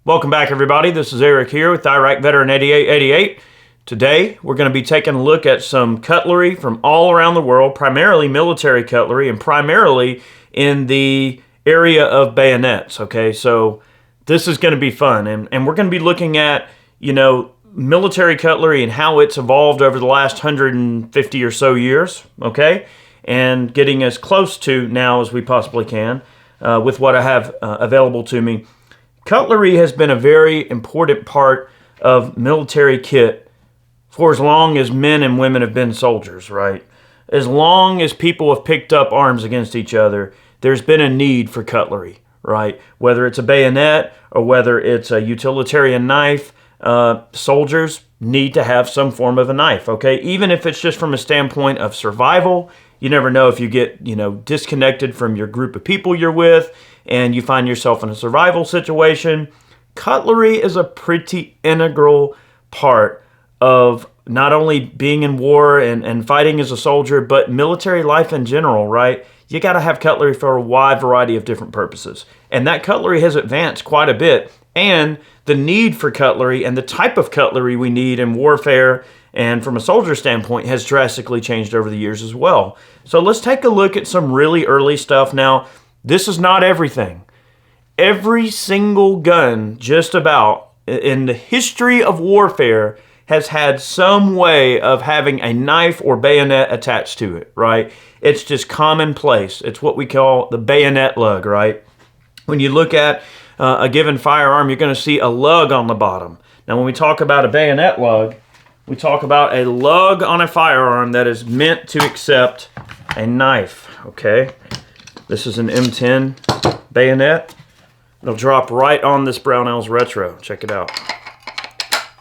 Welcome back, everybody. This is Eric here with Iraq Veteran 8888. Today, we're going to be taking a look at some cutlery from all around the world, primarily military cutlery, and primarily in the area of bayonets, okay? So this is going to be fun, and we're going to be looking at, military cutlery and how it's evolved over the last 150 or so years, okay? And getting as close to now as we possibly can with what I have available to me. Cutlery has been a very important part of military kit for as long as men and women have been soldiers, right? As long as people have picked up arms against each other, there's been a need for cutlery, right? Whether it's a bayonet or whether it's a utilitarian knife, soldiers need to have some form of a knife, okay? Even if it's just from a standpoint of survival. You never know if you get, disconnected from your group of people you're with and you find yourself in a survival situation. Cutlery is a pretty integral part of not only being in war and fighting as a soldier, but military life in general, right? You got to have cutlery for a wide variety of different purposes. And that cutlery has advanced quite a bit. And the need for cutlery and the type of cutlery we need in warfare and from a soldier standpoint has drastically changed over the years as well. So let's take a look at some really early stuff. Now, this is not everything. Every single gun, just about, in the history of warfare has had some way of having a knife or bayonet attached to it, right? It's just commonplace. It's what we call the bayonet lug, right? When you look at a given firearm, you're going to see a lug on the bottom. Now, when we talk about a bayonet lug, we talk about a lug on a firearm that is meant to accept a knife, okay? This is an M10 bayonet. It'll drop right on this Brownells Retro. Check it out.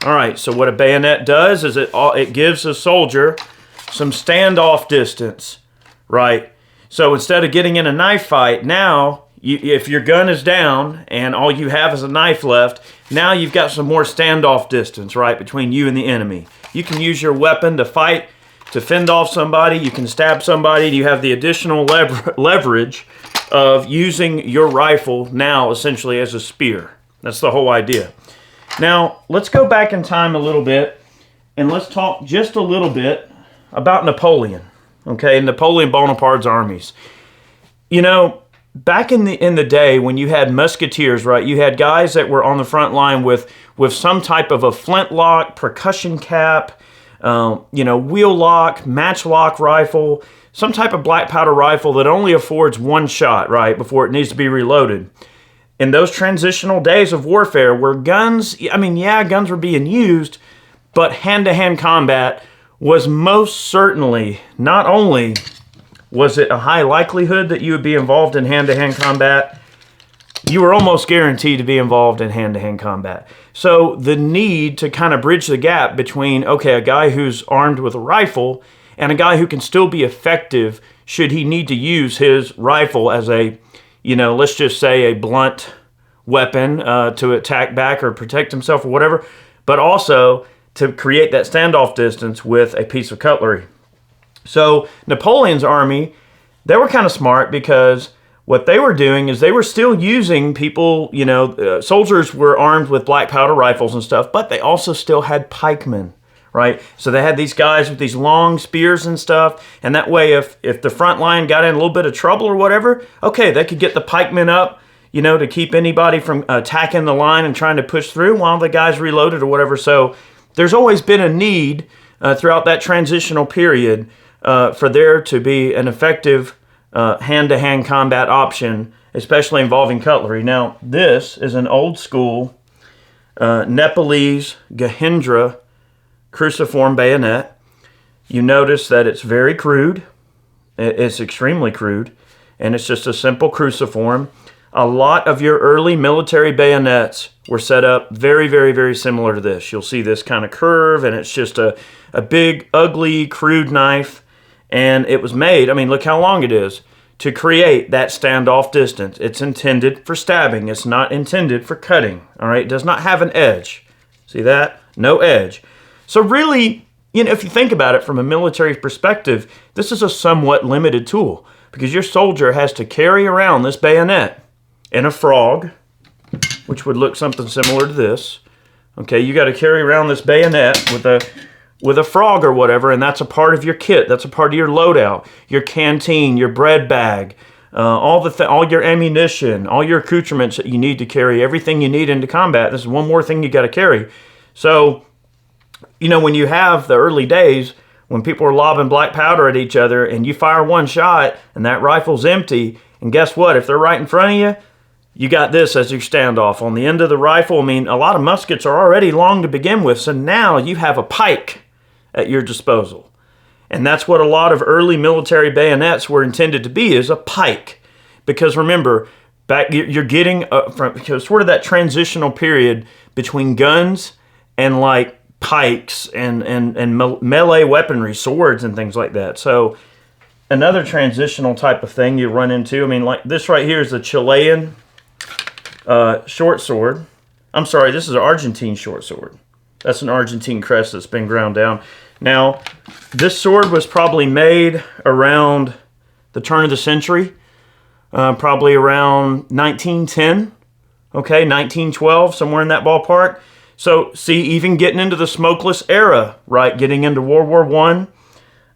All right, so what a bayonet does is it gives a soldier some standoff distance, right? So instead of getting in a knife fight, now, if your gun is down and all you have is a knife left, now you've got some more standoff distance, right, between you and the enemy. You can use your weapon to fight, to fend off somebody. You can stab somebody. You have the additional leverage of using your rifle now essentially as a spear. That's the whole idea. Now, let's go back in time a little bit and let's talk just a little bit about Napoleon, okay, Napoleon Bonaparte's armies. Back in the day when you had musketeers, right, you had guys that were on the front line with some type of a flintlock, percussion cap, wheel lock, matchlock rifle, some type of black powder rifle that only affords one shot, right, before it needs to be reloaded. In those transitional days of warfare where guns were being used, but hand-to-hand combat was most certainly, not only was it a high likelihood that you would be involved in hand-to-hand combat, you were almost guaranteed to be involved in hand-to-hand combat. So the need to kind of bridge the gap between, okay, a guy who's armed with a rifle and a guy who can still be effective should he need to use his rifle as a, let's just say a blunt weapon to attack back or protect himself or whatever, but also to create that standoff distance with a piece of cutlery. So Napoleon's army, they were kind of smart because what they were doing is they were still using people, soldiers were armed with black powder rifles and stuff, but they also still had pikemen, right? So they had these guys with these long spears and stuff, and that way if the front line got in a little bit of trouble or whatever, okay, they could get the pikemen up, to keep anybody from attacking the line and trying to push through while the guys reloaded or whatever. So there's always been a need throughout that transitional period for there to be an effective hand-to-hand combat option, especially involving cutlery. Now, this is an old school Nepalese Gajendra cruciform bayonet. You notice that it's very crude. It's extremely crude, and it's just a simple cruciform. A lot of your early military bayonets were set up very, very, very similar to this. You'll see this kind of curve, and it's just a big, ugly, crude knife. And it was made, look how long it is, to create that standoff distance. It's intended for stabbing. It's not intended for cutting, all right? It does not have an edge. See that? No edge. So really, if you think about it from a military perspective, this is a somewhat limited tool because your soldier has to carry around this bayonet in a frog, which would look something similar to this. Okay, you got to carry around this bayonet with a frog or whatever, and that's a part of your kit. That's a part of your loadout, your canteen, your bread bag, all your ammunition, all your accoutrements that you need to carry, everything you need into combat. This is one more thing you got to carry. So, you know, when you have the early days, when people are lobbing black powder at each other and you fire one shot and that rifle's empty, and guess what? If they're right in front of you, you got this as your standoff. On the end of the rifle, I mean, a lot of muskets are already long to begin with, so now you have a pike at your disposal. And that's what a lot of early military bayonets were intended to be, is a pike. Because remember, you're getting from sort of that transitional period between guns and like pikes and melee weaponry, swords and things like that. So another transitional type of thing you run into, I mean, like this right here is the Chilean short sword. I'm sorry, this is an Argentine short sword. That's an Argentine crest that's been ground down. Now, this sword was probably made around the turn of the century, probably around 1910, okay, 1912, somewhere in that ballpark. So, see, even getting into the smokeless era, right, getting into World War I,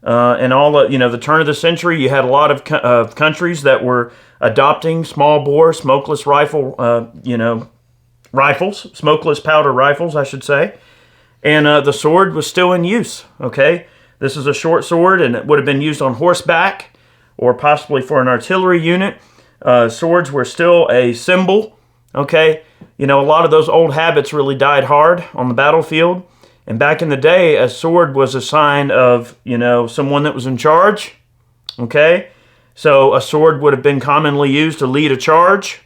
and all the, you know, the turn of the century, you had a lot of countries that were adopting small bore, smokeless rifle, rifles, smokeless powder rifles, I should say. And the sword was still in use, okay? This is a short sword, and it would have been used on horseback or possibly for an artillery unit. Swords were still a symbol, okay? You know, a lot of those old habits really died hard on the battlefield. And back in the day, a sword was a sign of, you know, someone that was in charge, okay? So a sword would have been commonly used to lead a charge.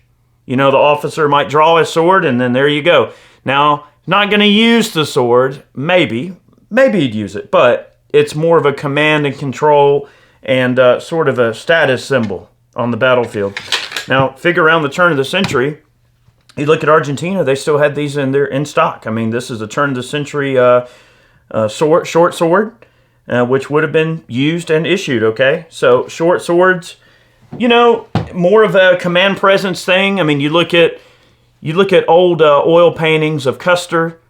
You know, the officer might draw his sword, and then there you go. Now, not going to use the sword, maybe he'd use it, but it's more of a command and control and sort of a status symbol on the battlefield. Now, figure around the turn of the century, you look at Argentina, they still had these in stock. I mean, this is a turn of the century short sword, which would have been used and issued, okay? So short swords, you know, more of a command presence thing. I mean, you look at old oil paintings of Custer,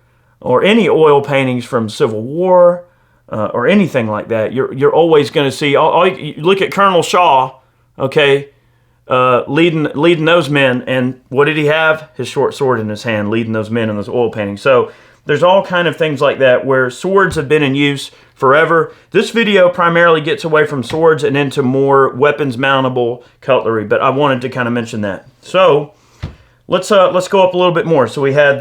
or any oil paintings from Civil War, or anything like that. You're always going to see. You look at Colonel Shaw, okay, leading those men, and what did he have? His short sword in his hand, leading those men in those oil paintings. So there's all kind of things like that where swords have been in use forever. This video primarily gets away from swords and into more weapons mountable cutlery, but I wanted to kind of mention that. So let's go up a little bit more. So we had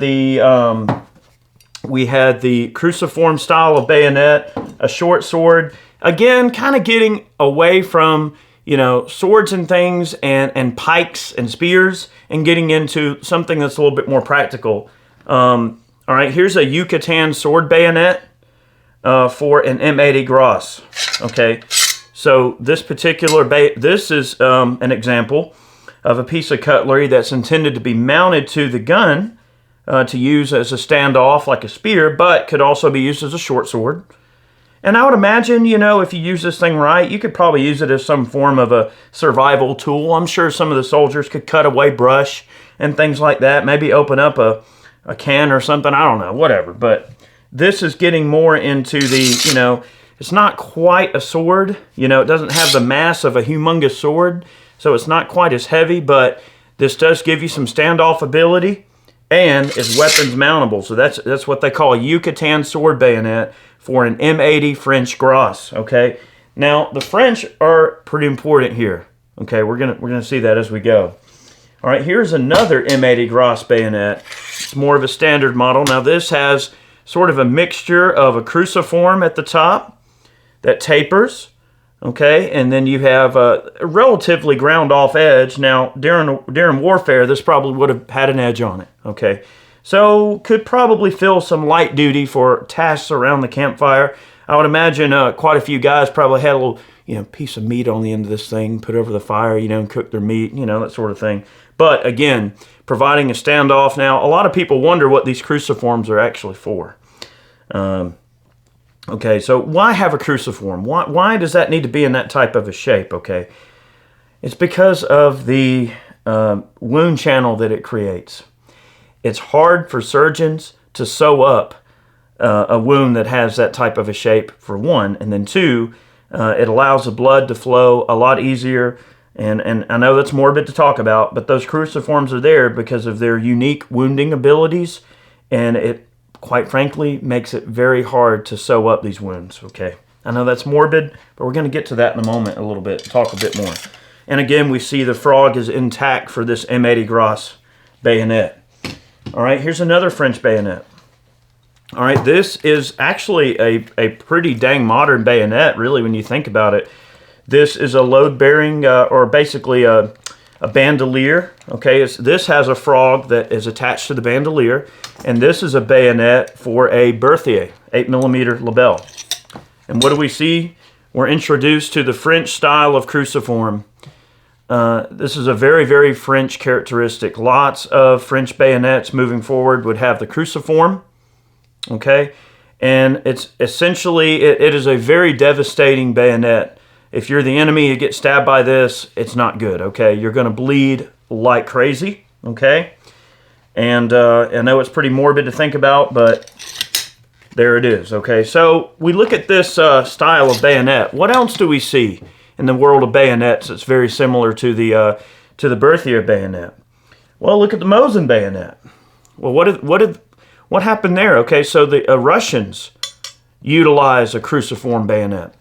the cruciform style of bayonet, a short sword. Again, kind of getting away from, you know, swords and things and pikes and spears, and getting into something that's a little bit more practical. All right, here's a Yucatan sword bayonet for an M80 Gros. Okay, so this particular this is an example of a piece of cutlery that's intended to be mounted to the gun to use as a standoff like a spear, but could also be used as a short sword. And I would imagine, you know, if you use this thing right, you could probably use it as some form of a survival tool. I'm sure some of the soldiers could cut away brush and things like that, maybe open up a can or something, I don't know, whatever. But this is getting more into the, you know, it's not quite a sword, you know, it doesn't have the mass of a humongous sword, so it's not quite as heavy, but this does give you some standoff ability and is weapons mountable. So that's what they call a Yucatan sword bayonet for an M80 French Gros, okay? Now, the French are pretty important here, okay? We're gonna see that as we go. All right, here's another M80 Gros bayonet. It's more of a standard model. Now, this has sort of a mixture of a cruciform at the top that tapers, okay? And then you have a relatively ground-off edge. Now, during warfare, this probably would have had an edge on it, okay? So, could probably fill some light duty for tasks around the campfire. I would imagine quite a few guys probably had a little, you know, piece of meat on the end of this thing, put over the fire, you know, and cook their meat, you know, that sort of thing. But again, providing a standoff. Now, a lot of people wonder what these cruciforms are actually for. Okay, so why have a cruciform? Why does that need to be in that type of a shape, okay? It's because of the wound channel that it creates. it's hard for surgeons to sew up a wound that has that type of a shape, for one, and then two, it allows the blood to flow a lot easier. And I know that's morbid to talk about, but those cruciforms are there because of their unique wounding abilities, and it, quite frankly, makes it very hard to sew up these wounds, okay? I know that's morbid, but we're going to get to that in a moment a little bit, talk a bit more. And again, we see the frog is intact for this M80 Gras bayonet. All right, here's another French bayonet. All right, this is actually a pretty dang modern bayonet, really, when you think about it. This is a load-bearing, or basically a bandolier. Okay, this has a frog that is attached to the bandolier, and this is a bayonet for a Berthier 8mm label. And what do we see? We're introduced to the French style of cruciform. This is a very, very French characteristic. Lots of French bayonets moving forward would have the cruciform. Okay, and it's essentially, it is a very devastating bayonet. If you're the enemy, you get stabbed by this, it's not good, okay? You're going to bleed like crazy, okay? And I know it's pretty morbid to think about, but there it is, okay? So we look at this style of bayonet. What else do we see in the world of bayonets that's very similar to the Berthier bayonet? Well, look at the Mauser bayonet. Well, what happened there? Okay, so the Russians utilize a cruciform bayonet.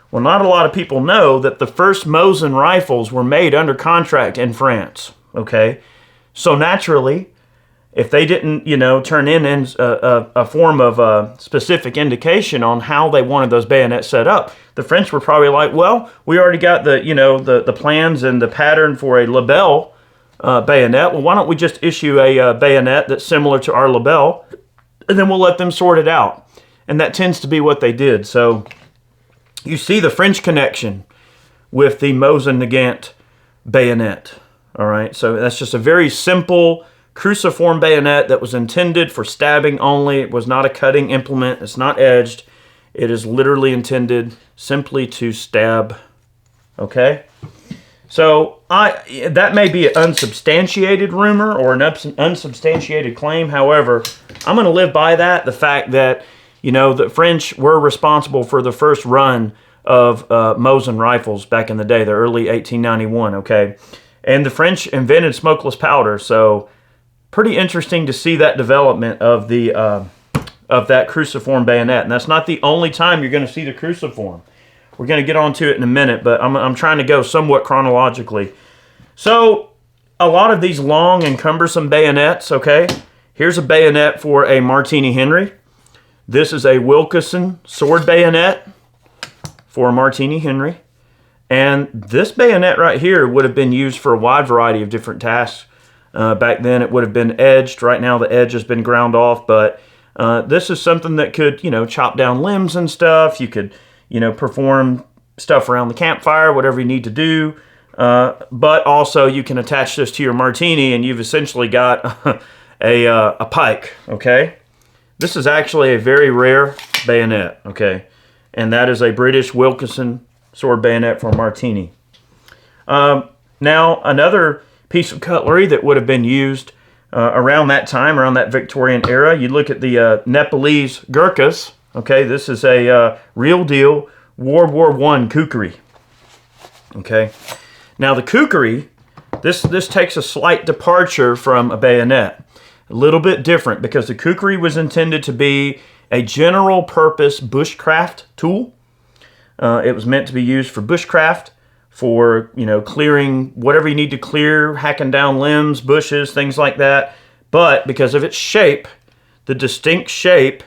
Well, not a lot of people know that the first Mauser rifles were made under contract in France, okay? So naturally, if they didn't, turn in a form of a specific indication on how they wanted those bayonets set up, the French were probably like, well, we already got the plans and the pattern for a label bayonet. Well, why don't we just issue a bayonet that's similar to our label, and then we'll let them sort it out. And that tends to be what they did. So you see the French connection with the Mauser Nagant bayonet. All right, so that's just a very simple cruciform bayonet that was intended for stabbing only. It was not a cutting implement. It's not edged. It is literally intended simply to stab. Okay, so that may be an unsubstantiated rumor or an unsubstantiated claim. However, I'm going to live by that. The fact that the French were responsible for the first run of Mauser rifles back in the day, the early 1891, okay? And the French invented smokeless powder, so pretty interesting to see that development of that cruciform bayonet. And that's not the only time you're going to see the cruciform. We're going to get onto it in a minute, but I'm trying to go somewhat chronologically. So a lot of these long and cumbersome bayonets, okay? Here's a bayonet for a Martini Henry. This is a Wilkinson sword bayonet for a Martini Henry. And this bayonet right here would have been used for a wide variety of different tasks. Back then it would have been edged. Right now the edge has been ground off, but this is something that could, chop down limbs and stuff. You could, perform stuff around the campfire, whatever you need to do. But also you can attach this to your Martini and you've essentially got a pike, okay? This is actually a very rare bayonet, okay? And that is a British Wilkinson sword bayonet for a Martini. Now, another piece of cutlery that would have been used around that time, around that Victorian era, you look at the Nepalese Gurkhas, okay? This is a real deal World War I kukri, okay? Now, the kukri, this takes a slight departure from a bayonet. A little bit different because the kukri was intended to be a general purpose bushcraft tool. It was meant to be used for bushcraft, for clearing whatever you need to clear, hacking down limbs, bushes, things like that. But because of its shape, the distinct shape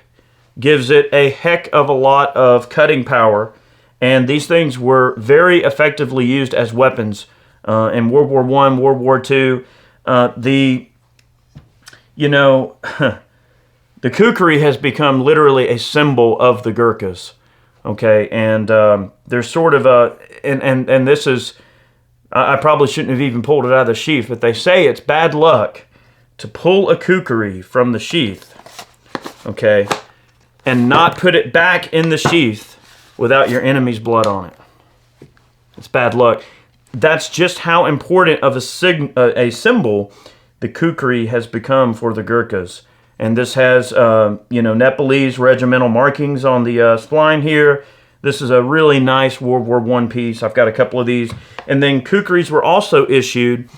gives it a heck of a lot of cutting power, and these things were very effectively used as weapons in World War I, World War II. The kukri has become literally a symbol of the Gurkhas, okay? And there's sort of and this is, I probably shouldn't have even pulled it out of the sheath, but they say it's bad luck to pull a kukri from the sheath, okay, and not put it back in the sheath without your enemy's blood on it. It's bad luck. That's just how important of a symbol the kukri has become for the Gurkhas. And this has, Nepalese regimental markings on the spline here. This is a really nice World War I piece. I've got a couple of these. And then kukris were also issued.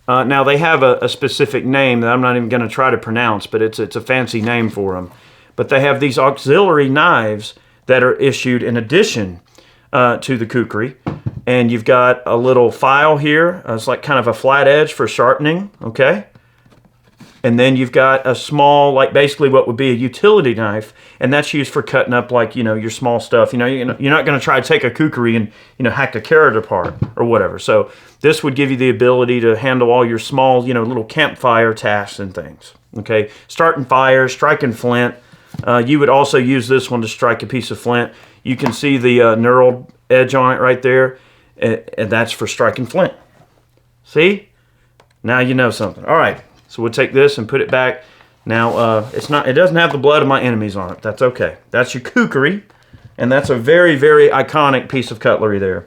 Now, they have a specific name that I'm not even going to try to pronounce, but it's a fancy name for them. But they have these auxiliary knives that are issued in addition to the kukri. And you've got a little file here. It's like kind of a flat edge for sharpening, okay? And then you've got a small, like basically what would be a utility knife, and that's used for cutting up like, your small stuff. You're not going to try to take a kukri and, hack a carrot apart or whatever. So this would give you the ability to handle all your small, little campfire tasks and things, okay? Starting fires, striking flint. You would also use this one to strike a piece of flint. You can see the knurled edge on it right there, and that's for striking flint. See? Now you know something. All right. So we'll take this and put it back. Now, it doesn't have the blood of my enemies on it. That's okay. That's your kukri, and that's a very, very iconic piece of cutlery there.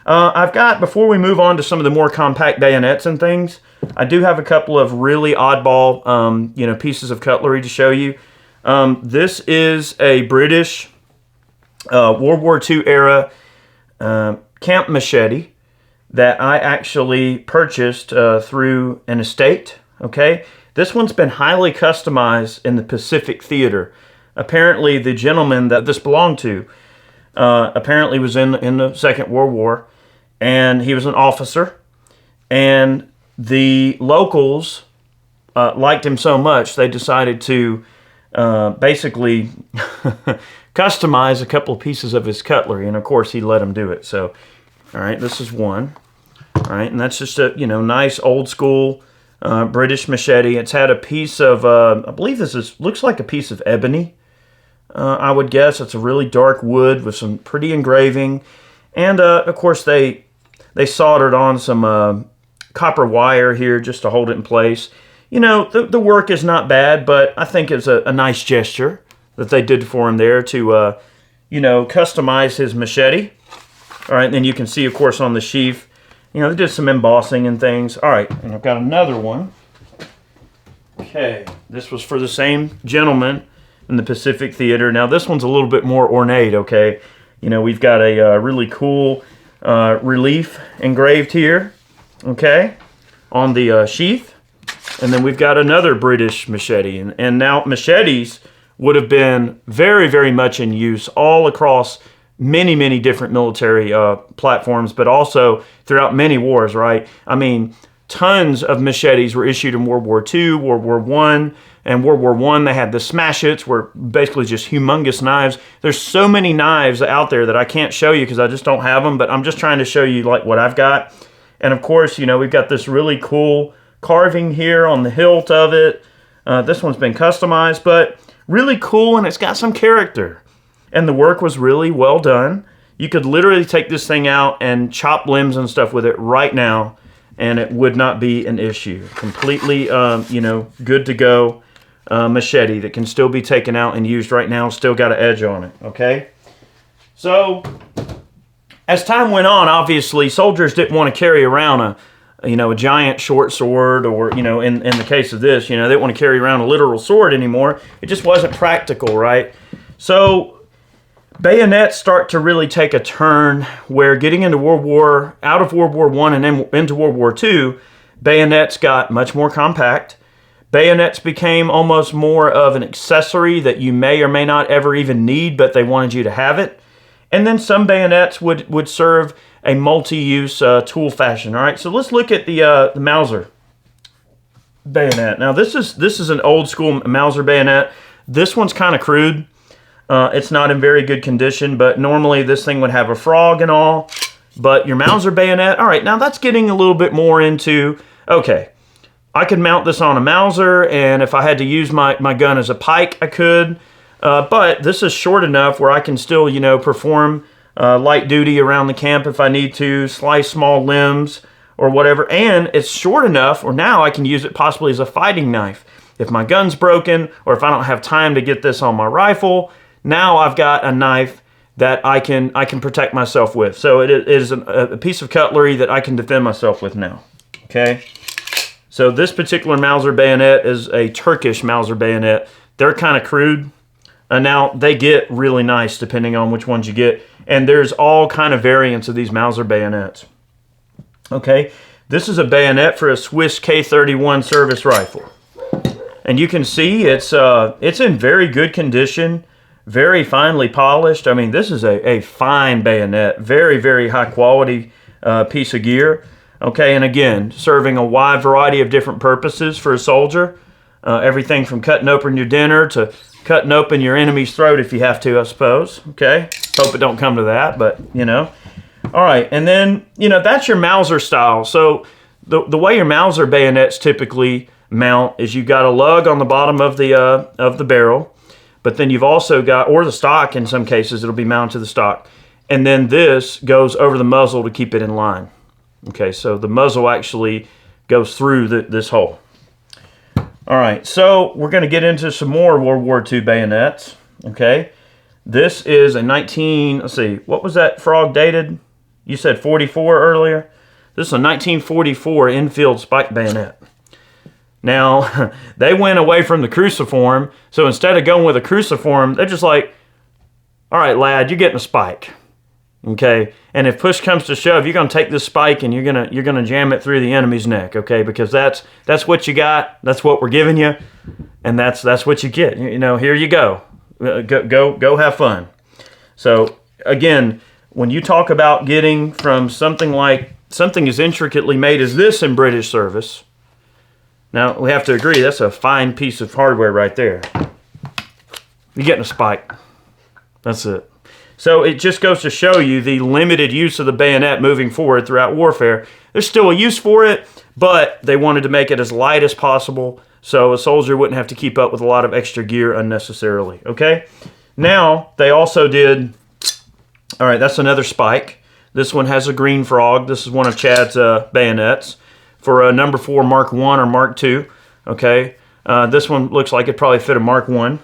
I've got, before we move on to some of the more compact bayonets and things, I do have a couple of really oddball, pieces of cutlery to show you. This is a British World War II era camp machete that I actually purchased through an estate. Okay, this one's been highly customized in the Pacific Theater. Apparently, the gentleman that this belonged to apparently was in the Second World War, and he was an officer. And the locals liked him so much they decided to basically customize a couple of pieces of his cutlery, and of course, he let him do it. So, all right, this is one. All right, and that's just a nice old school. British machete. It's had a piece of, I believe looks like a piece of ebony, I would guess. It's a really dark wood with some pretty engraving. And, of course, they soldered on some copper wire here just to hold it in place. The work is not bad, but I think it's a nice gesture that they did for him there to, customize his machete. All right, and then you can see, of course, on the sheath, they did some embossing and things. All right, and I've got another one. Okay, this was for the same gentleman in the Pacific Theater. Now, this one's a little bit more ornate, okay? We've got a really cool relief engraved here, okay, on the sheath. And then we've got another British machete. And now machetes would have been very, very much in use all across many, many different military platforms, but also throughout many wars, right? I mean, tons of machetes were issued in World War II, World War I, and World War I. They had the smash-its, were basically just humongous knives. There's so many knives out there that I can't show you because I just don't have them, but I'm just trying to show you like what I've got. And of course, we've got this really cool carving here on the hilt of it. This one's been customized, but really cool, and it's got some character. And the work was really well done. You could literally take this thing out and chop limbs and stuff with it right now, and it would not be an issue. Completely, good to go machete that can still be taken out and used right now. Still got an edge on it, okay? So, as time went on, obviously, soldiers didn't want to carry around a giant short sword, or, in the case of this, they didn't want to carry around a literal sword anymore. It just wasn't practical, right? So, bayonets start to really take a turn where getting into out of World War I and into World War II, bayonets got much more compact. Bayonets became almost more of an accessory that you may or may not ever even need, but they wanted you to have it. And then some bayonets would serve a multi-use tool fashion. All right, so let's look at the Mauser bayonet. Now this is an old school Mauser bayonet. This one's kind of crude. It's not in very good condition, but normally this thing would have a frog and all. But your Mauser bayonet, all right, now that's getting a little bit more into, okay, I could mount this on a Mauser, and if I had to use my gun as a pike, I could. But this is short enough where I can still, perform light duty around the camp if I need to, slice small limbs or whatever. And it's short enough, or now I can use it possibly as a fighting knife. If my gun's broken, or if I don't have time to get this on my rifle, now I've got a knife that I can protect myself with. So it is a piece of cutlery that I can defend myself with now. Okay? So this particular Mauser bayonet is a Turkish Mauser bayonet. They're kind of crude. Now, they get really nice depending on which ones you get. And there's all kind of variants of these Mauser bayonets. Okay, this is a bayonet for a Swiss K31 service rifle. And you can see it's in very good condition, very finely polished. I mean, this is a fine bayonet, very, very high quality piece of gear. Okay, and again, serving a wide variety of different purposes for a soldier. Everything from cutting open your dinner to cutting open your enemy's throat if you have to, I suppose. Okay, hope it don't come to that, but you know. All right, and then, you know, that's your Mauser style. So the way your Mauser bayonets typically mount is you've got a lug on the bottom of the barrel, but then you've also got, or the stock in some cases, it'll be mounted to the stock. And then this goes over the muzzle to keep it in line. Okay, so the muzzle actually goes through this hole. All right, so we're going to get into some more World War II bayonets. Okay, this is a let's see, what was that frog dated? You said 44 earlier? This is a 1944 Enfield spike bayonet. Now, they went away from the cruciform, so instead of going with a cruciform, they're just like, all right, lad, you're getting a spike. Okay, and if push comes to shove, you're gonna take this spike and you're gonna jam it through the enemy's neck. Okay, because that's what you got. That's what we're giving you, and that's what you get. You know, here you go. Go have fun. So again, when you talk about getting from something as intricately made as this in British service, now we have to agree that's a fine piece of hardware right there. You're getting a spike. That's it. So it just goes to show you the limited use of the bayonet moving forward throughout warfare. There's still a use for it, but they wanted to make it as light as possible so a soldier wouldn't have to keep up with a lot of extra gear unnecessarily. Okay? Now, they also did, all right, that's another spike. This one has a green frog. This is one of Chad's bayonets for a number 4 Mark 1 or Mark 2. Okay? This one looks like it probably fit a Mark 1.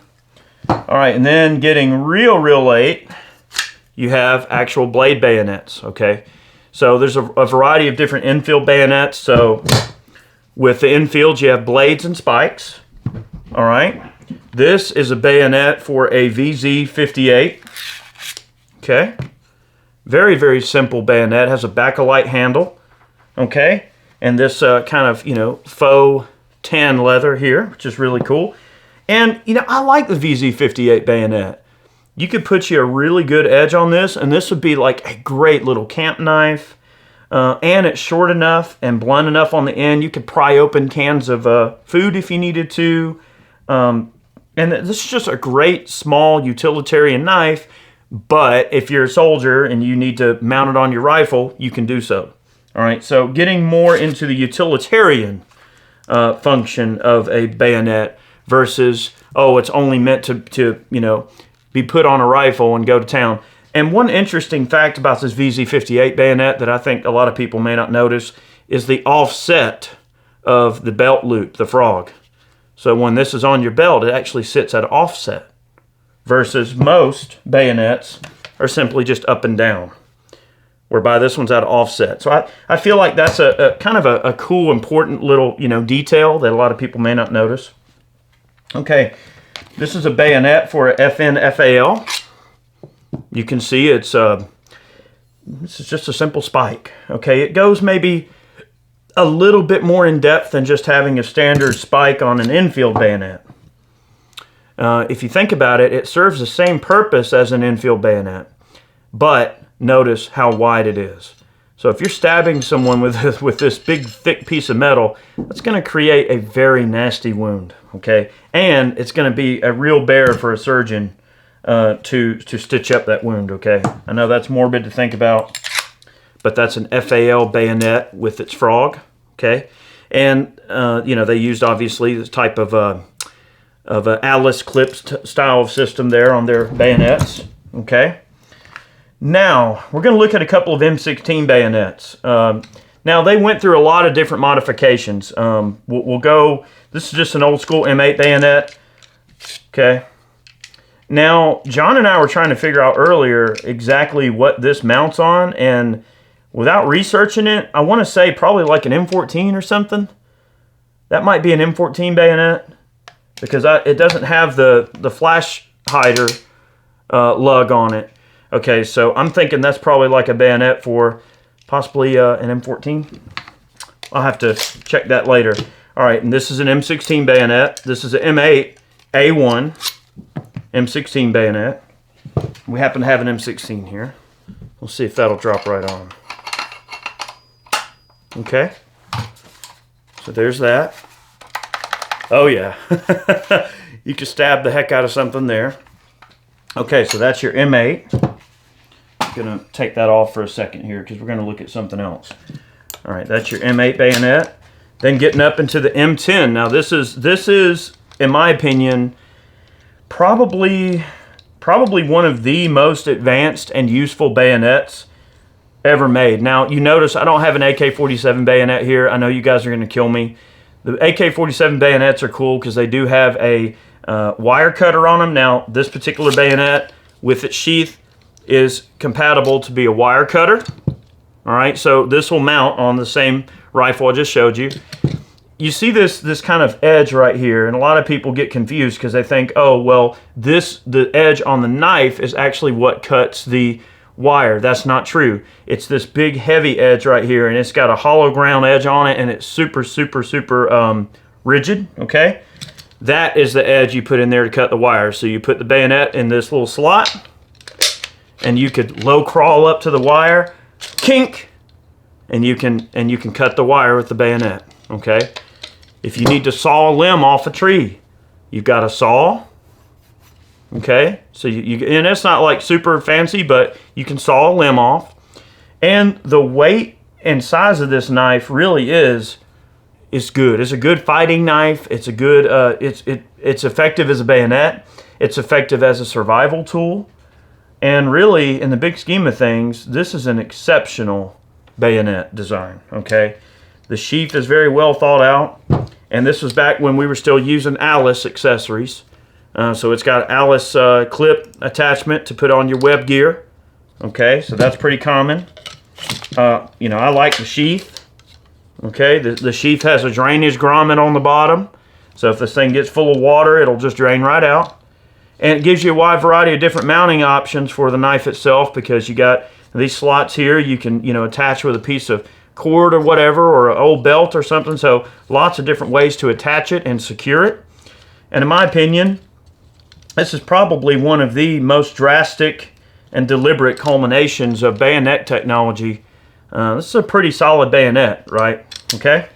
All right, and then getting real late, you have actual blade bayonets, okay? So there's a variety of different Enfield bayonets. So with the Enfields, you have blades and spikes, all right? This is a bayonet for a VZ58, okay? Very, very simple bayonet. Has a Bakelite handle, okay? And this kind of, you know, faux tan leather here, which is really cool. And, you know, I like the VZ58 bayonet. You could put you a really good edge on this, and this would be like a great little camp knife. And it's short enough and blunt enough on the end. You could pry open cans of food if you needed to. And this is just a great small utilitarian knife, but if you're a soldier and you need to mount it on your rifle, you can do so. All right, so getting more into the utilitarian function of a bayonet versus, oh, it's only meant to you know, be put on a rifle and go to town. And one interesting fact about this VZ58 bayonet that I think a lot of people may not notice is the offset of the belt loop, the frog. So when this is on your belt, it actually sits at offset versus most bayonets are simply just up and down, whereby this one's at offset. So I feel like that's a kind of a cool, important little, you know, detail that a lot of people may not notice. Okay. This is a bayonet for a FN-FAL. You can see it's this is just a simple spike. Okay, it goes maybe a little bit more in depth than just having a standard spike on an Enfield bayonet. If you think about it, it serves the same purpose as an Enfield bayonet, but notice how wide it is. So if you're stabbing someone with this big, thick piece of metal, that's going to create a very nasty wound, okay? And it's going to be a real bear for a surgeon to stitch up that wound, okay? I know that's morbid to think about, but that's an FAL bayonet with its frog, okay? And, you know, they used, obviously, this type of Alice clip style of system there on their bayonets, okay? Now, we're going to look at a couple of M16 bayonets. Now, they went through a lot of different modifications. We'll go, this is just an old school M8 bayonet. Okay. Now, John and I were trying to figure out earlier exactly what this mounts on, and without researching it, I want to say probably like an M14 or something. That might be an M14 bayonet because it doesn't have the flash hider lug on it. Okay, so I'm thinking that's probably like a bayonet for possibly an M14. I'll have to check that later. All right, and this is an M16 bayonet. This is an M8 A1 M16 bayonet. We happen to have an M16 here. We'll see if that'll drop right on. Okay. So there's that. Oh yeah. You can stab the heck out of something there. Okay, so that's your M8. I'm gonna take that off for a second here because we're gonna look at something else. All right, that's your M8 bayonet. Then getting up into the M10. Now this is, in my opinion, probably one of the most advanced and useful bayonets ever made. Now you notice I don't have an AK-47 bayonet here. I know you guys are gonna kill me. The AK-47 bayonets are cool because they do have a wire cutter on them. Now this particular bayonet with its sheath is compatible to be a wire cutter. All right, so this will mount on the same rifle I just showed you. You see this kind of edge right here, and a lot of people get confused because they think, oh, well, the edge on the knife is actually what cuts the wire. That's not true. It's this big heavy edge right here, and it's got a hollow ground edge on it, and it's super, super, super rigid, okay? That is the edge you put in there to cut the wire. So you put the bayonet in this little slot, and you could low crawl up to the wire, kink, and you can cut the wire with the bayonet, okay? If you need to saw a limb off a tree, you've got a saw, okay? So and it's not like super fancy, but you can saw a limb off. And the weight and size of this knife really is good. It's a good fighting knife. It's a good, it's effective as a bayonet. It's effective as a survival tool. And really, in the big scheme of things, this is an exceptional bayonet design, okay? The sheath is very well thought out, and this was back when we were still using Alice accessories. So it's got Alice clip attachment to put on your web gear, okay? So that's pretty common. You know, I like the sheath, okay? The sheath has a drainage grommet on the bottom, so if this thing gets full of water, it'll just drain right out. And it gives you a wide variety of different mounting options for the knife itself because you got these slots here you can, you know, attach with a piece of cord or whatever, or an old belt or something. So lots of different ways to attach it and secure it. And in my opinion, this is probably one of the most drastic and deliberate culminations of bayonet technology. This is a pretty solid bayonet, right? Okay.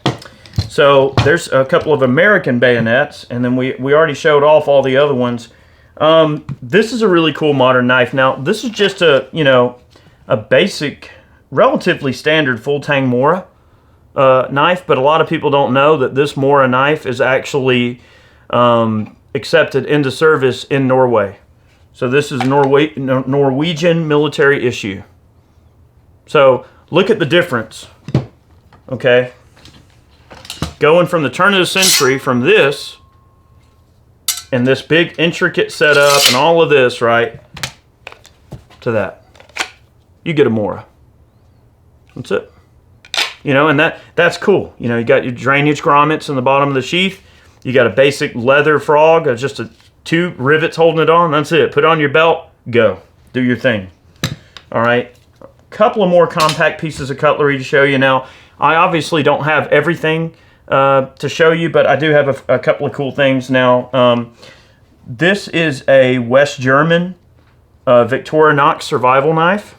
So there's a couple of American bayonets, and then we already showed off all the other ones. This is a really cool modern knife. Now, this is just a, you know, a basic, relatively standard full-tang Mora knife, but a lot of people don't know that this Mora knife is actually accepted into service in Norway. So this is Norwegian military issue. So look at the difference, okay? Going from the turn of the century, from this, and this big intricate setup and all of this, right, to that. You get a Mora. That's it. You know, and that's cool. You know, you got your drainage grommets in the bottom of the sheath. You got a basic leather frog, just two rivets holding it on. That's it. Put on your belt, go. Do your thing. All right. A couple of more compact pieces of cutlery to show you now. I obviously don't have everything to show you, but I do have a couple of cool things now. This is a West German Victorinox survival knife,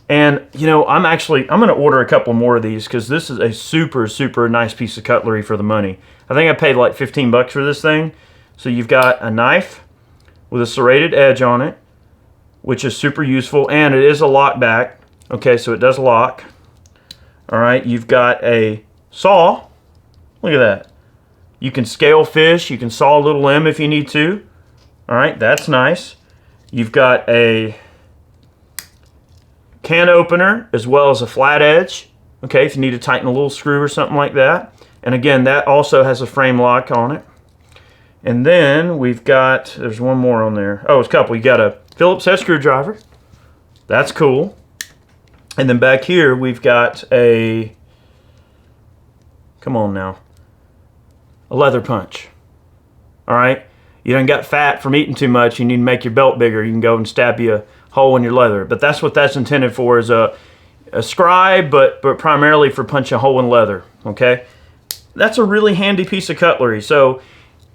and you know, I'm going to order a couple more of these because this is a super, super nice piece of cutlery for the money. I think I paid like 15 bucks for this thing. So you've got a knife with a serrated edge on it, which is super useful, and it is a lock back. Okay, so it does lock. All right, you've got a saw. Look at that. You can scale fish. You can saw a little limb if you need to. All right, that's nice. You've got a can opener as well as a flat edge. Okay, if you need to tighten a little screw or something like that. And again, that also has a frame lock on it. And then we've got, there's one more on there. Oh, it's a couple. You got a Phillips head screwdriver. That's cool. And then back here, we've got a, come on now. a leather punch. All right? You done got fat from eating too much, you need to make your belt bigger, you can go and stab you a hole in your leather. But that's what that's intended for, is a scribe, but primarily for punching a hole in leather, okay? That's a really handy piece of cutlery. So,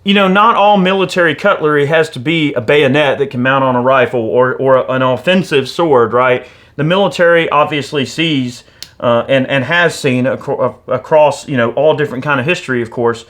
you know, not all military cutlery has to be a bayonet that can mount on a rifle or an offensive sword, right? The military obviously sees and has seen across, you know, all different kind of history, of course,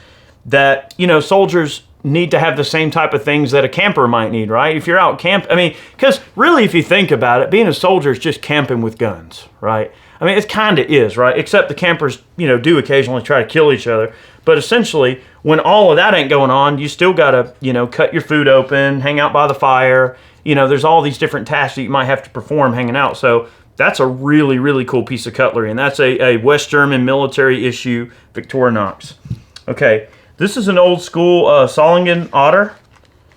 that, you know, soldiers need to have the same type of things that a camper might need, right? If you're out camping, I mean, because really, if you think about it, being a soldier is just camping with guns, right? I mean, it kind of is, right? Except the campers, you know, do occasionally try to kill each other. But essentially, when all of that ain't going on, you still got to, you know, cut your food open, hang out by the fire. You know, there's all these different tasks that you might have to perform hanging out. So that's a really, really cool piece of cutlery. And that's a West German military issue Victorinox. Okay. This is an old school Solingen otter.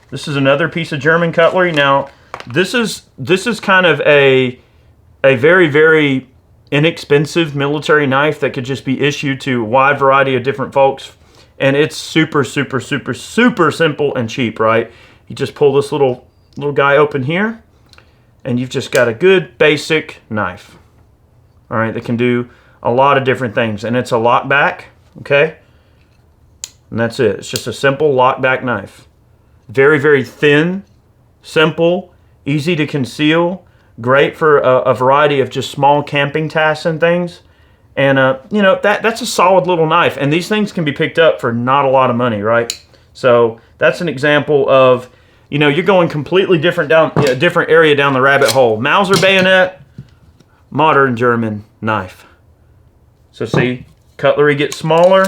This is another piece of German cutlery. Now, this is kind of a very, very inexpensive military knife that could just be issued to a wide variety of different folks. And it's super, super, super, super simple and cheap, right? You just pull this little guy open here, and you've just got a good basic knife. All right, that can do a lot of different things. And it's a lock back, okay? And that's it. It's just a simple lock back knife. Very, very thin, simple, easy to conceal, great for a variety of just small camping tasks and things. And, you know, that's a solid little knife. And these things can be picked up for not a lot of money, right? So that's an example of, you know, you're going completely different area down the rabbit hole. Mauser bayonet, modern German knife. So see, cutlery gets smaller.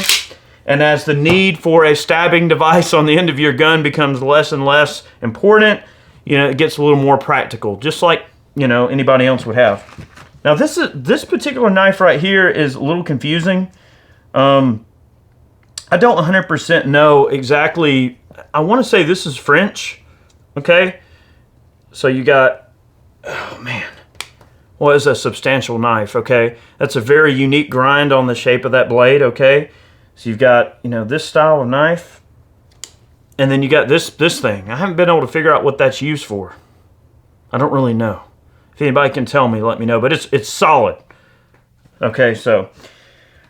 And as the need for a stabbing device on the end of your gun becomes less and less important, you know, it gets a little more practical, just like, you know, anybody else would have. Now, this particular knife right here is a little confusing. I don't 100% know exactly. I want to say this is French, okay? So you got, oh man, well, it's a substantial knife, okay? That's a very unique grind on the shape of that blade, okay? So you've got, you know, this style of knife, and then you got this thing. I haven't been able to figure out what that's used for. I don't really know. If anybody can tell me, let me know. But it's solid. Okay, so,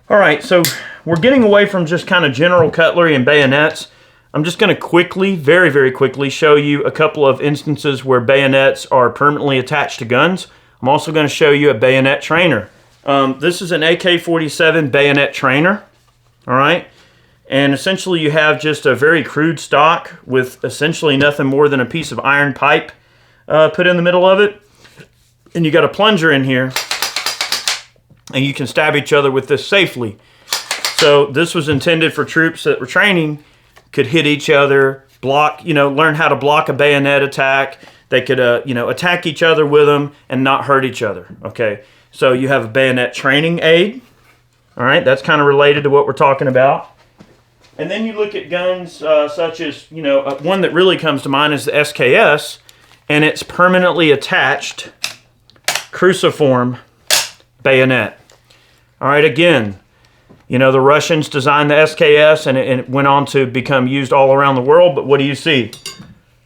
all right, so we're getting away from just kind of general cutlery and bayonets. I'm just going to quickly, very, very quickly, show you a couple of instances where bayonets are permanently attached to guns. I'm also going to show you a bayonet trainer. This is an AK-47 bayonet trainer. All right, and essentially you have just a very crude stock with essentially nothing more than a piece of iron pipe put in the middle of it, and you got a plunger in here, and you can stab each other with this safely. So this was intended for troops that were training, could hit each other, block, you know, learn how to block a bayonet attack. They could, you know, attack each other with them and not hurt each other. Okay, so you have a bayonet training aid. All right, that's kind of related to what we're talking about. And then you look at guns such as, you know, one that really comes to mind is the SKS, and it's permanently attached cruciform bayonet. All right, again, you know, the Russians designed the SKS, and it went on to become used all around the world, but what do you see?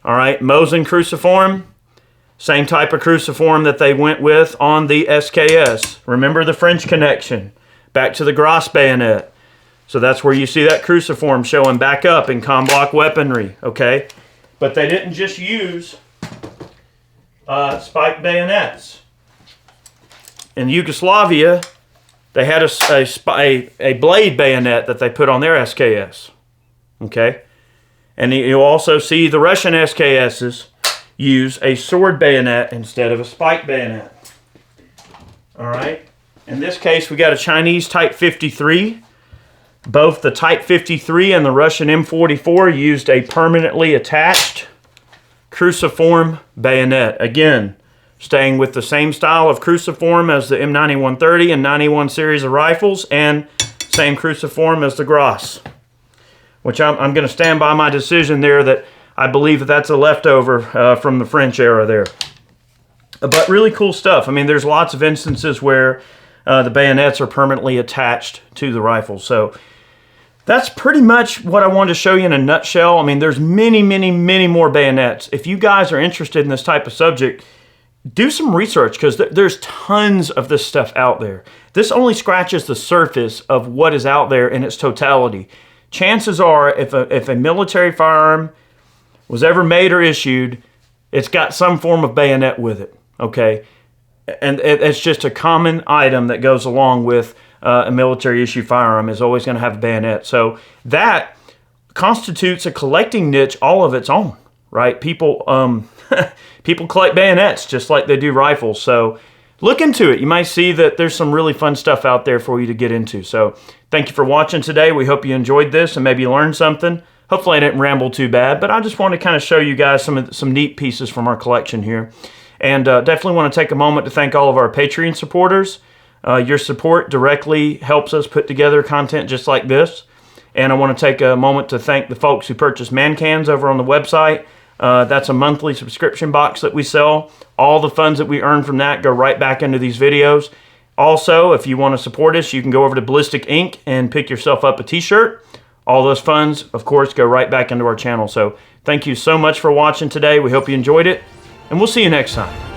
All right, Mauser cruciform, same type of cruciform that they went with on the SKS. Remember the French connection. Back to the Gras bayonet. So that's where you see that cruciform showing back up in combat weaponry, okay? But they didn't just use spiked bayonets. In Yugoslavia, they had a blade bayonet that they put on their SKS, okay? And you'll also see the Russian SKSs use a sword bayonet instead of a spiked bayonet, all right? In this case, we got a Chinese Type 53. Both the Type 53 and the Russian M44 used a permanently attached cruciform bayonet. Again, staying with the same style of cruciform as the M9130 and 91 series of rifles, and same cruciform as the Gras, which I'm going to stand by my decision there that I believe that that's a leftover from the French era there. But really cool stuff. I mean, there's lots of instances where the bayonets are permanently attached to the rifle. So that's pretty much what I wanted to show you in a nutshell. I mean, there's many, many, many more bayonets. If you guys are interested in this type of subject, do some research, because there's tons of this stuff out there. This only scratches the surface of what is out there in its totality. Chances are, if a military firearm was ever made or issued, it's got some form of bayonet with it, okay? And it's just a common item that goes along with a military issue firearm, is always going to have a bayonet. So that constitutes a collecting niche all of its own, right? People people collect bayonets just like they do rifles. So look into it. You might see that there's some really fun stuff out there for you to get into. So thank you for watching today. We hope you enjoyed this and maybe learned something. Hopefully I didn't ramble too bad, but I just want to kind of show you guys some neat pieces from our collection here. And definitely want to take a moment to thank all of our Patreon supporters. Your support directly helps us put together content just like this. And I want to take a moment to thank the folks who purchase man cans over on the website. That's a monthly subscription box that we sell. All the funds that we earn from that go right back into these videos. Also, if you want to support us, you can go over to Ballistic Ink and pick yourself up a t-shirt. All those funds, of course, go right back into our channel. So thank you so much for watching today. We hope you enjoyed it, and we'll see you next time.